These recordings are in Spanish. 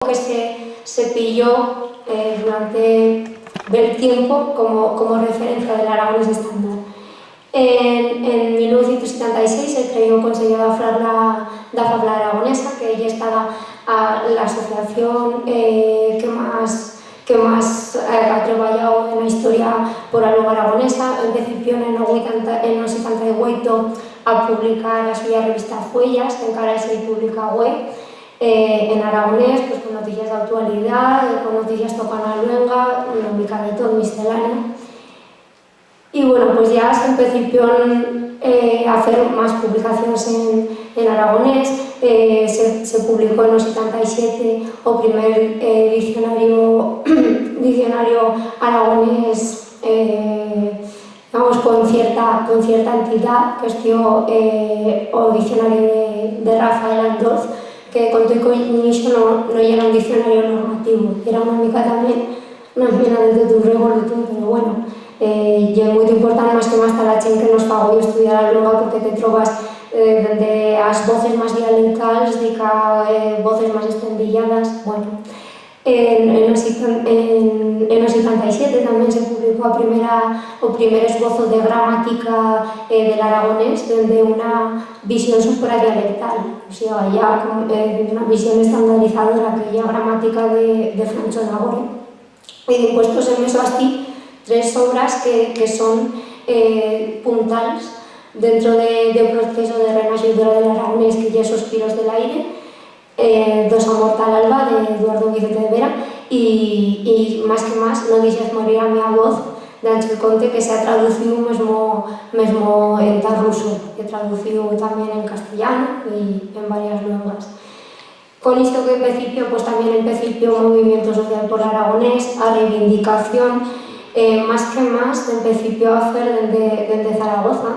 que se pilló durante el tiempo como referencia del aragonés estándar. En 1976 se creó el Consejo de Fabla Aragonesa, que ya estaba la asociación que más ha trabajado en la historia por la lengua aragonesa. Empezó en el 78 a publicar la suya revista Huellas, que encara se publica web, en aragonés, pues, con noticias de actualidad, con noticias tocan a luenga, una mica de todo misceláneo. Y bueno, pues ya se empezó a hacer más publicaciones en aragonés. Se publicó en los 77 el primer diccionario aragonés, digamos, con cierta entidad, que es el diccionario de Rafael Andorz, que con todo eso no era un diccionario normativo, era una mica también una mena de tot un revolutum, pero bueno, y es muy importante más que más para la gente que nos pagó estudiar la lengua, porque te trobas desde las voces más dialectales, de voces más estendilladas. Bueno, en el 77 también se publicó el primer esbozo de gramática del aragonés, desde una visión supradialectal, o sea, ya una visión estandarizadora, que ya gramática de Francho Nagore. Y puestos en eso así, 3 obras que son puntales dentro del proceso de renacimiento del aragonés, que ya esos Suspiros del aire, Dos amor tal alba, de Eduardo Vicente de Vera, y más que más, No dices morir a mi voz, de Ángel Conte, que se ha traducido mesmo en tal ruso, que traducido también en castellano y en varias lenguas. Con esto que empezó, pues también empezó un movimiento social por aragonés, a reivindicación, más que más empezó a hacer desde Zaragoza,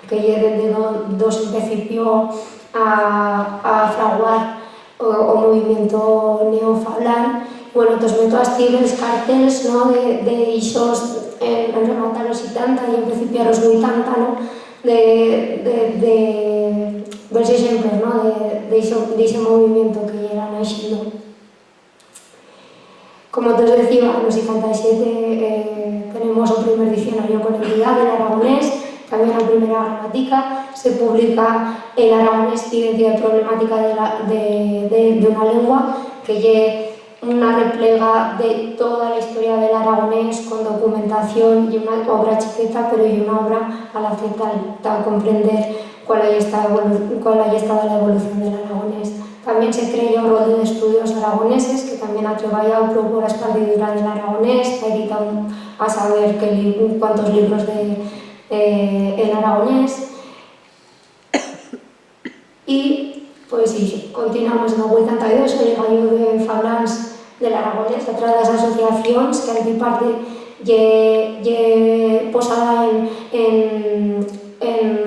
que ya desde dos empezó a fraguar o movimiento neofablan. Bueno, entonces meto así los carteles, ¿no? de esos en remata los 70 y en principio a los 80, ¿no? de los ejemplos, ¿no? de ese movimiento que era naciendo. Como te decía, en los 77 tenemos el primer diccionario con entidad del aragonés, también la primera gramática, se publica el aragonés identidad y problemática de una lengua, que es una replega de toda la historia del aragonés con documentación y una obra chiquita, pero y una obra a la que tal comprender cuál haya estado la evolución del aragonés. También se creó un rol de estudios aragoneses, que también ha trabajado por la expandidura del aragonés, ha editado a saber cuántos libros en aragonés. Y pues sí, continuamos en el 82, el gallo de fablants del aragonés, otra de las asociaciones que en parte posada en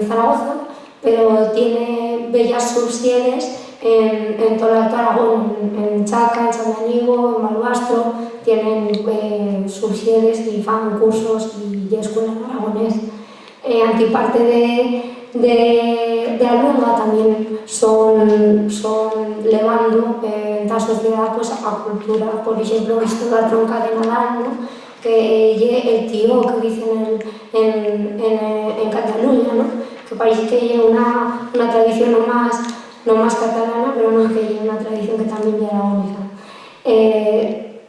Zaragoza, pero tiene bellas subsedes en todo el Alto Aragón, en Chaca, en Samaniego, en Malvastro, tienen subsedes y fan cursos y escuelas en aragonés. Antiparte de Alunga también son levando en la sociedad, pues, a cultura. Por ejemplo, esto la tronca de Nadal, ¿no? Que el tío que dicen en Cataluña, ¿no? Que parece que hay una tradición no más catalana, pero no, que hay una tradición que también es aragonesa.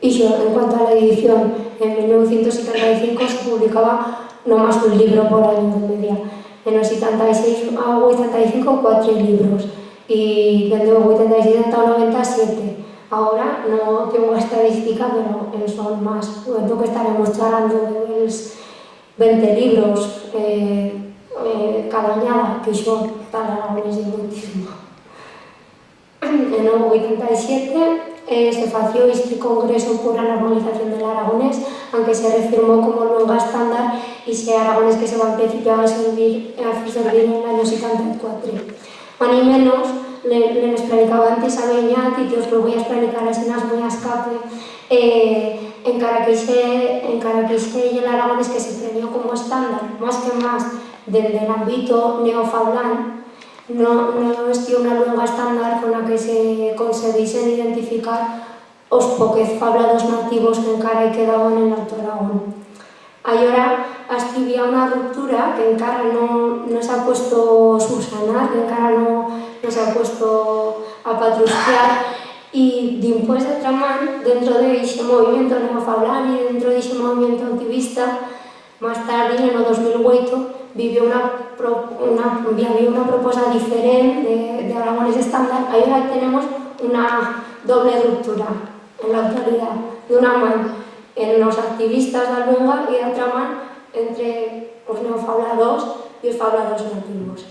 Y yo, en cuanto a la edición, en 1975 se publicaba no más un libro por año de media. En los 76 a 85, 4 libros. Y desde los 87 hasta los 97. Ahora no tengo estadística, pero son más. Cuento que estaremos charlando de los 20 libros cada añada, que son tan aragones y muchísimo. En el 87 se fació este congreso por la normalización del aragonés, aunque se reafirmó como lengua estándar y ese aragonés que se va a empezar a servir en el año 74. Más ni menos, le explicaba antes a Beñat, y que os lo voy a explicar así muy a escape, encara que ese el aragonés que se premió como estándar, más que más desde el ámbito neofablan, no es una lengua estándar con la que se conseguisen identificar os poquez fablados nativos que encara quedaban en Alto Aragón. Ahora hasta había una ruptura que encara no se ha puesto a subsanar, que encara no se ha puesto a patrusquear, y después de tramar, dentro de ese movimiento neofablar y dentro de ese movimiento activista, más tarde, en el 2008, había una propuesta diferente de Aragones estándar. Ahora tenemos una doble ruptura en la actualidad, de una mano en los activistas de Albenga y de otra mano entre los neofablados y los fablados nativos.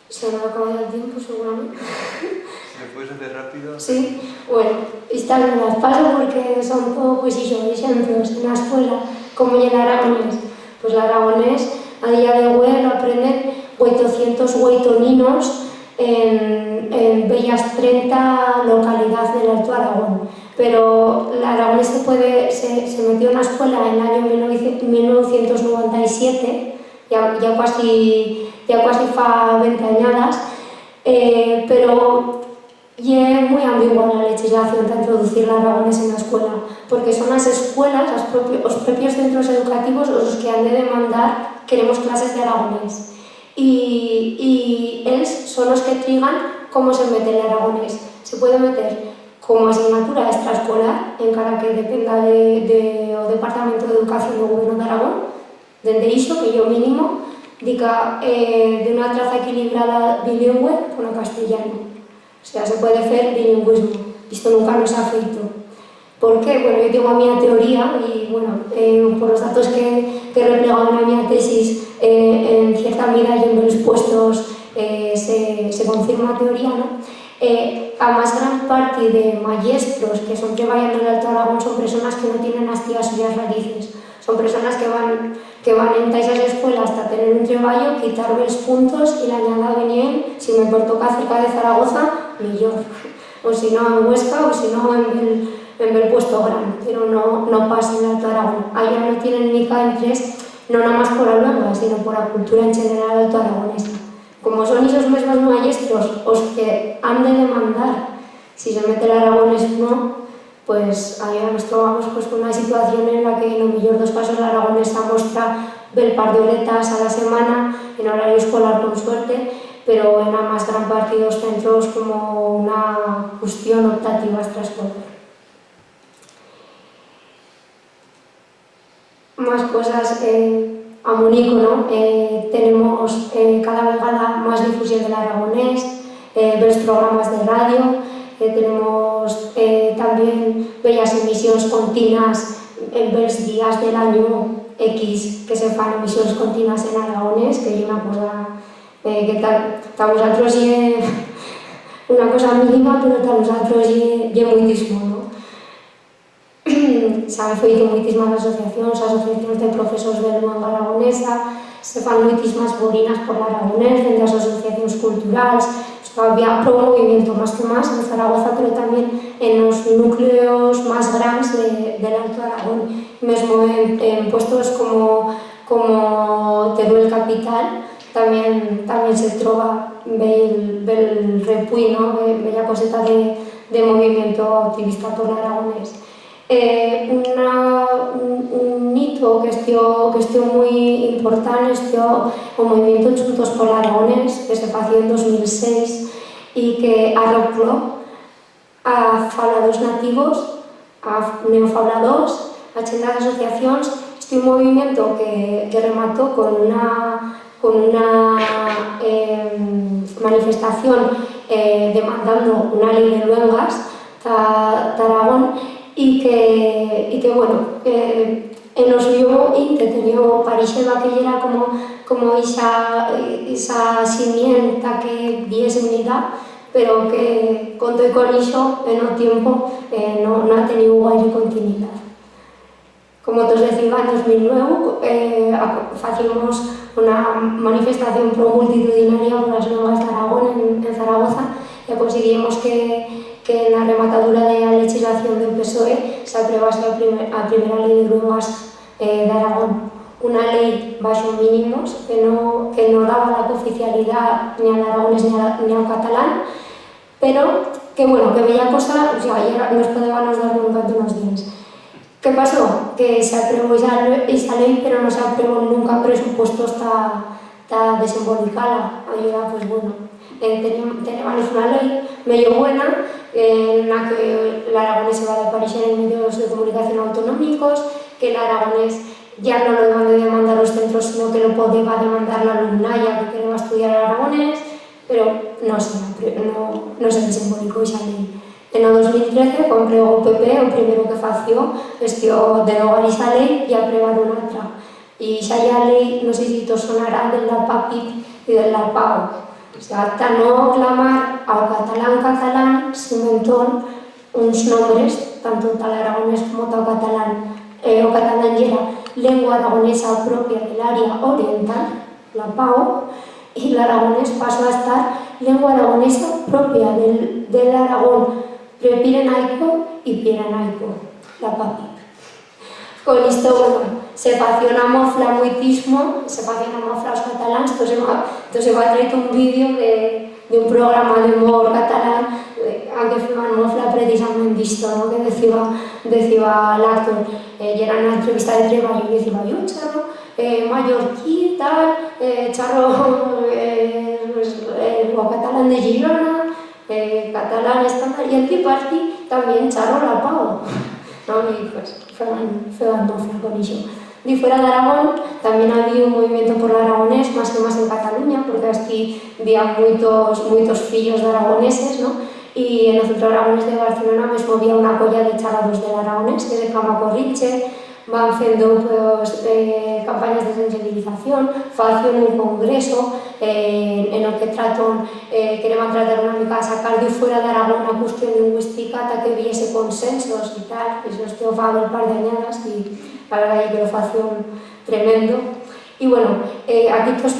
Se me ha acabado el tiempo, seguramente. ¿Me puedes hacer rápido? Sí, bueno, estas me las paso porque son todo, pues ejemplos en la escuela, como en el aragonés. Pues el aragonés, a día de hoy, lo aprenden 808 niños en bellas 30 localidades del Alto Aragón. Pero el aragonés se metió en la escuela en el año 1997, ya casi fa 20 añadas, pero y es muy ambigua la legislación para introducir el aragonés en la escuela, porque son las escuelas, los propios centros educativos los que han de demandar queremos clases de aragonés. Y ellos son los que trigan cómo se mete el aragonés. Se puede meter como asignatura extraescolar, en cara que dependa del Departamento de Educación del Gobierno de Aragón, desde iso, que yo mínimo, diga de una traza equilibrada bilingüe con el castellano. O sea, se puede hacer bilingüismo. Esto nunca nos ha feito. ¿Por qué? Bueno, yo tengo a mi teoría y, bueno, por los datos que he replegado en mi tesis, en cierta medida y en los puestos se confirma la teoría, ¿no? A más gran parte de maestros que son trabajando en el Alto Aragón son personas que no tienen las suyas raíces. Son personas que van en esas escuelas hasta tener un trabajo, quitar los puntos y la añada venir, si me toca cerca de Zaragoza, mejor. O si no en Huesca, o si no en el puesto grande, pero no pasa en el Alto Aragón. Allá no tienen ni interés, no nada más por la lengua, sino por la cultura en general alto aragonesa. Como son esos mismos maestros los que han de demandar si se mete el aragonés o no, pues allá nos tomamos pues, una situación en la que en los mejor dos casos el aragonés muestra el par de horetas a la semana en horario escolar con suerte, pero en la más gran parte de los centros como una cuestión optativa extraescolar. Más cosas a Mónico, ¿no? Tenemos cada vegada más difusión del aragonés, los programas de radio, tenemos también bellas emisiones continuas en los días del año X que se fan emisiones continuas en aragonés, que es una cosa que para vosotros es una cosa mínima, pero para nosotros es muchísimo, ¿no? Se han feito muchísimas asociaciones de profesores de lengua aragonesa, se fan muchísimas borinas por el aragonés, dentro de las asociaciones culturales, había un movimiento más que más en Zaragoza, pero también en los núcleos más grandes del Alto Aragón, mismo en puestos como Teruel Capital, también se trova el repuí, ¿no? Bella coseta de movimiento activista por el aragonés. Un hito que estuvo muy importante es el movimiento Juntos por el Aragonés, que se hizo en 2006 y que arropló a fablados nativos, a neofablados, a chentas asociaciones. Este un movimiento que remató con una manifestación demandando una ley de luengas de Aragón, y que bueno, en los suyo tenía parixeba que era como esa simienta que viese unidad, pero que con eso en un tiempo no ha tenido mayor continuidad. Como todos decimos, en 2009 hacíamos una manifestación pro-multitudinaria por las lenguas de Aragón en Zaragoza y conseguimos que en la rematadura de la legislación del PSOE se aprobase a primera ley de lenguas de Aragón. Una ley bajo mínimos que no daba la cooficialidad ni al aragonés ni al catalán, pero que bueno, que bella cosa, o sea, ya nos podemos dar nunca unos días. ¿Qué pasó? Que se aprobó esa ley, pero no se aprobó nunca presupuesto hasta desembolicada. Ahora, pues bueno, teníamos una ley medio buena, en la que el aragonés se va a aparecer en medios de comunicación autonómicos, que el aragonés ya no lo iban a demandar los centros, sino que lo podía demandar la alumnaya que quería estudiar aragonés, pero no se desembolicó esa ley. En el 2013, quan plegó el PP, el primero que fació és derogar esa ley y aprobar una altra. Y esa ley, no sé si te sonará, del LAPAPIT y del LAPAO. O sea, hasta no clamar al catalán se inventó uns nombres, tanto tal aragonés como tal catalán. O catalán era lengua aragonesa propia del área oriental, LAPAO, y el aragonés pasó a estar lengua aragonesa propia del Aragón prepirenaico y pirenaico, la PAPIP. Con esto, bueno, se fació una mofla muitísimo, se fació una mofla los catalans, entonces va a traer un vídeo de un programa de humor catalán que fue una mofla precisamente esto, ¿no? Que decía el actor, y era una entrevista de trabajo y decía, yo, charro, mallorquí, tal, charro, o catalán de Girona, catalán estándar, y el Tea Party también charro la pau. ¿No? Y pues fue una mofla con eso. Y fuera de Aragón también había un movimiento por el aragonés, más que más en Cataluña, porque aquí había muchos fillos de aragoneses, ¿no? Y en el Centro Aragonés de Barcelona mismo había una colla de charados del aragonés, que se llama Corriche, van haciendo pues, campañas de sensibilización, facen un congreso en el que queremos tratar una mica de sacar de fuera de Aragón una cuestión lingüística hasta que viese consensos y tal, eso esto fa un par de añadas y la verdad que lo facen tremendo. Y bueno, aquí pues,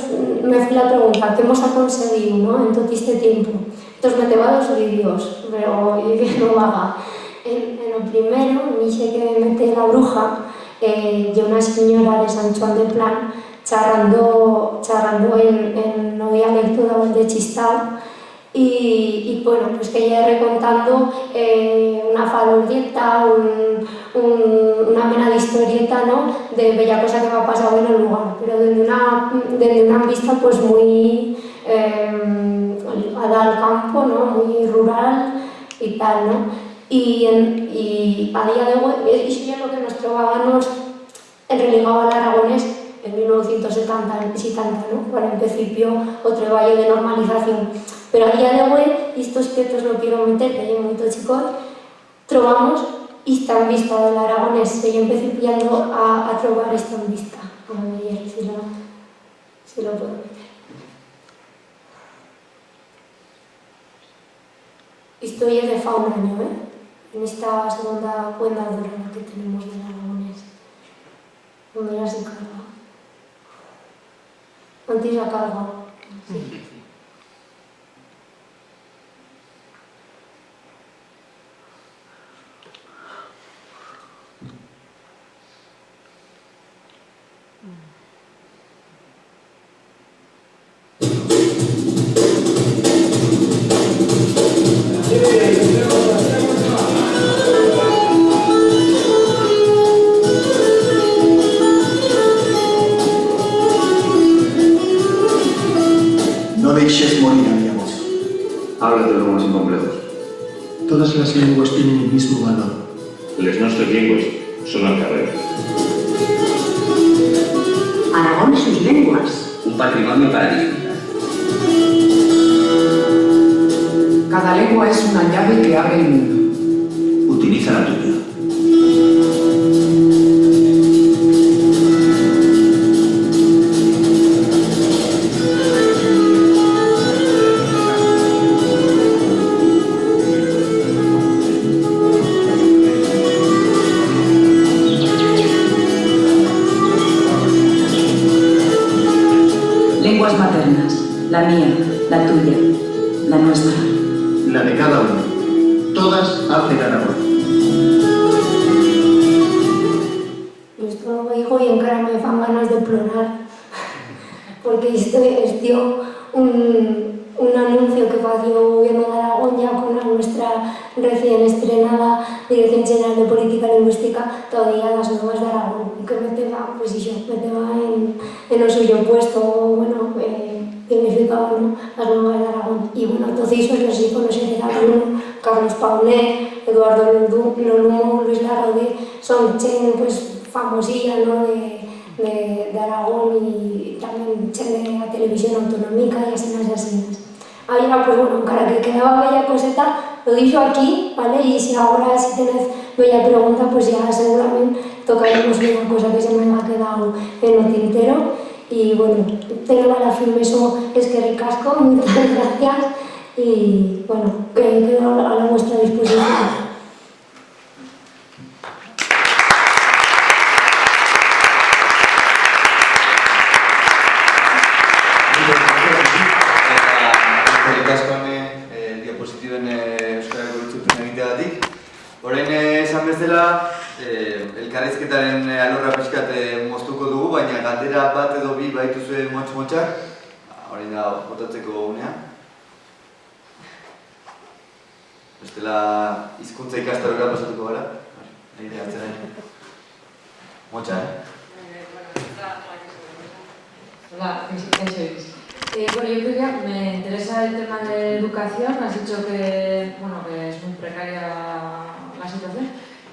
me fui la pregunta, ¿qué hemos conseguido, ¿no? En todo este tiempo? Entonces me tengo dos vídeos, pero no lo haga. En el primero, dice que mete la bruja, y una señora de San Juan de Plan charrando en no dialecto de Chistau y bueno, pues que ella recontando una faroleta, una mena de historieta, ¿no? De bella cosa que me ha pasado en el lugar, pero desde una vista pues muy al campo, ¿no? Muy rural y tal, ¿no? Y a día de hoy, eso ya es lo que nos trovábamos en religado al aragonés en 1970, ¿no? Cuando empezó otro valle de normalización. Pero a día de hoy, estos que no quiero meter, que hay muchos chicos, trovamos esta vista del aragonés, y yo empecé pillando a trobar esta vista. A ver si lo puedo meter. Esto ya es de fa un año, en esta segunda cuenta dorada que tenemos del aragonés. Donde ya se carga. Antes ya carga. Sí. No deixes morir a mi voz. Habla de los más complejos. Todas las lenguas tienen el mismo valor. Les nostres llengües son al carrer. Aragón y sus lenguas. Un patrimonio para disfrutar. Cada lengua es una llave que abre el mundo. Utiliza la tuya. Lenguas maternas. La mía, la tuya, la nuestra. La de cada uno. Todas hacen Aragón. Esto lo digo y en cara me fan ganas de plorar, porque esto es un anuncio que fació el gobierno de Aragón ya con nuestra recién estrenada Dirección General de Política Lingüística todavía las novas de Aragón, que meteba, pues meteba en o suyo puesto, bueno, dignificaba, ¿no?, las novas de Aragón. Y bueno, entonces los iconos heredaron Carlos Paunet, Eduardo Lolumo, Luis Larraudé, son chen, pues, famosillas, ¿no?, de Aragón, y también chen de la televisión autonómica y así. Ahora, pues bueno, cara que quedaba bella coseta, lo dicho aquí, ¿vale? Y si ahora si tenéis bella pregunta, pues ya seguramente tocaremos una cosa que se me ha quedado en el tintero. Y bueno, tengo a la firme eso, es que ricasco, muchas gracias, y bueno, quedo a vuestra disposición. Diapositiben Euskarako itzulpen egiteagatik. Orain esan bezala, elkarrizketaren alorra pixkat moztuko dugu, baina galdera bat edo bi baituzue motx-motxak. Orain da botatzeko unea. Bestela hizkuntza ikastarora pasatuko gara. Egite hartzera. Motxa, Hola, ¿quién sois? Bueno, yo creo que me interesa el tema de educación. Has dicho que, bueno, que es muy precaria la situación,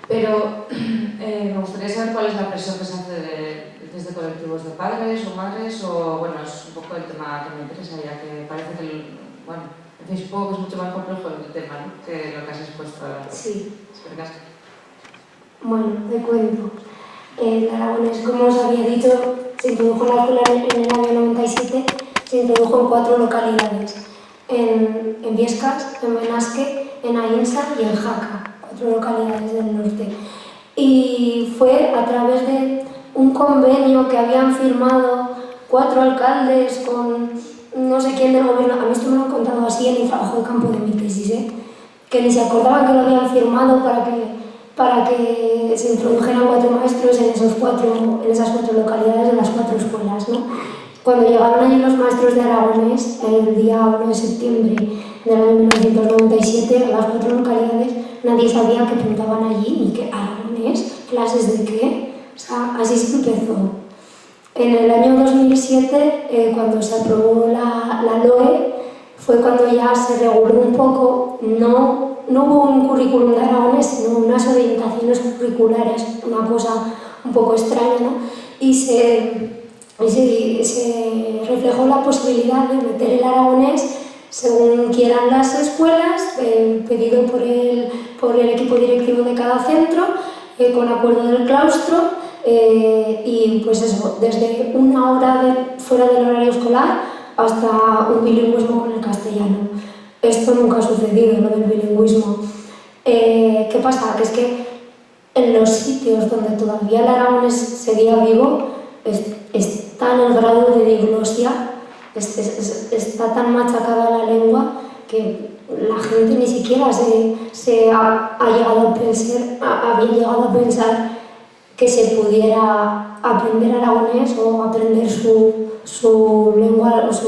pero me gustaría saber cuál es la presión que se hace desde colectivos de padres o madres, o bueno, es un poco el tema que me interesa, ya que parece que, bueno, en fin, supongo que es mucho más complejo el tema, ¿no?, que lo que has expuesto ahora. Sí. Esperas. Bueno, te cuento. El aragonés, como os había dicho, se introdujo en la escuela en el año 97, se introdujo en 4 localidades, en Biescas, en Benasque, en Ainsa y en Jaca, 4 localidades del norte. Y fue a través de un convenio que habían firmado 4 alcaldes con no sé quién del gobierno. A mí esto me lo han contado así en el trabajo de campo de mi tesis, que ni se acordaban que lo habían firmado para que se introdujeran 4 maestros en esas 4 localidades, en las 4 escuelas, ¿no? Cuando llegaron allí los maestros de aragonés, el día 1 de septiembre del año 1997, en las 4 localidades, nadie sabía que pintaban allí, ni que aragonés, clases de qué. O sea, así se empezó. En el año 2007, cuando se aprobó la LOE, fue cuando ya se reguló un poco. No hubo un currículum de aragonés, sino unas orientaciones curriculares, una cosa un poco extraña, ¿no? Y se reflejó la posibilidad de meter el aragonés según quieran las escuelas, pedido por el equipo directivo de cada centro, con acuerdo del claustro, y pues eso, desde una hora fuera del horario escolar hasta un bilingüismo con el castellano. Esto nunca ha sucedido, lo del bilingüismo. ¿Qué pasa? Que es que en los sitios donde todavía el aragonés seguía vivo, está en el grado de diglosia, está tan machacada la lengua que la gente ni siquiera había llegado a pensar que se pudiera aprender aragonés o aprender su lengua o su